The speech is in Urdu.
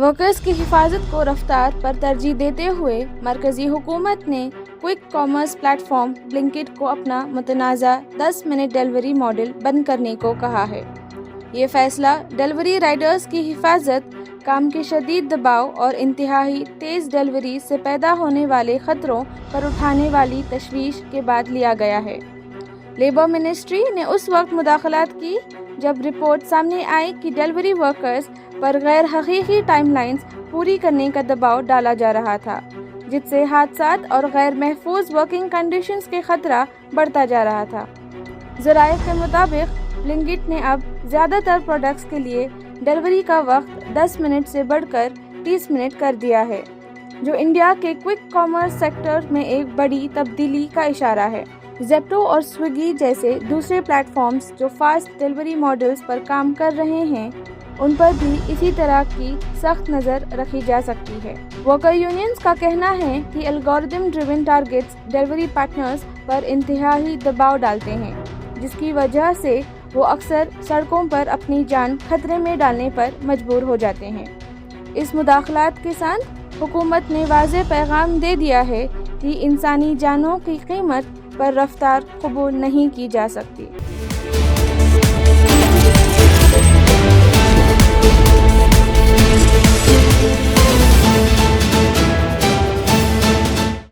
ورکرز کی حفاظت کو رفتار پر ترجیح دیتے ہوئے مرکزی حکومت نے quick commerce plate form Blinkit کو اپنا متنازع 10 منٹ ڈیلیوری ماڈل بند کرنے کو کہا ہے۔ یہ فیصلہ ڈیلیوری رائڈرز کی حفاظت، کام کے شدید دباؤ اور انتہائی تیز ڈیلیوری سے پیدا ہونے والے خطروں پر اٹھانے والی تشویش کے بعد لیا گیا ہے۔ لیبر منسٹری نے اس وقت مداخلت کی جب رپورٹ سامنے آئی کہ ڈیلیوری ورکرز پر غیر حقیقی ٹائم لائنز پوری کرنے کا دباؤ ڈالا جا رہا تھا، جس سے حادثات اور غیر محفوظ ورکنگ کنڈیشنز کے خطرہ بڑھتا جا رہا تھا۔ ذرائع کے مطابق بلنکٹ نے اب زیادہ تر پروڈکٹس کے لیے ڈیلیوری کا وقت 10 منٹ سے بڑھ کر 30 منٹ کر دیا ہے، جو انڈیا کے کوئک کامرس سیکٹر میں ایک بڑی تبدیلی کا اشارہ ہے۔ زیپٹو اور سویگی جیسے دوسرے پلیٹ فارمز جو فاسٹ ڈیلیوری ماڈلز پر کام کر رہے ہیں، ان پر بھی اسی طرح کی سخت نظر رکھی جا سکتی ہے۔ ورکر یونینز کا کہنا ہے کہ algorithm driven targets delivery partners پر انتہائی دباؤ ڈالتے ہیں، جس کی وجہ سے وہ اکثر سڑکوں پر اپنی جان خطرے میں ڈالنے پر مجبور ہو جاتے ہیں۔ اس مداخلت کے ساتھ حکومت نے واضح پیغام دے دیا ہے کہ انسانی جانوں کی قیمت پر رفتار قبول نہیں کی جا سکتی۔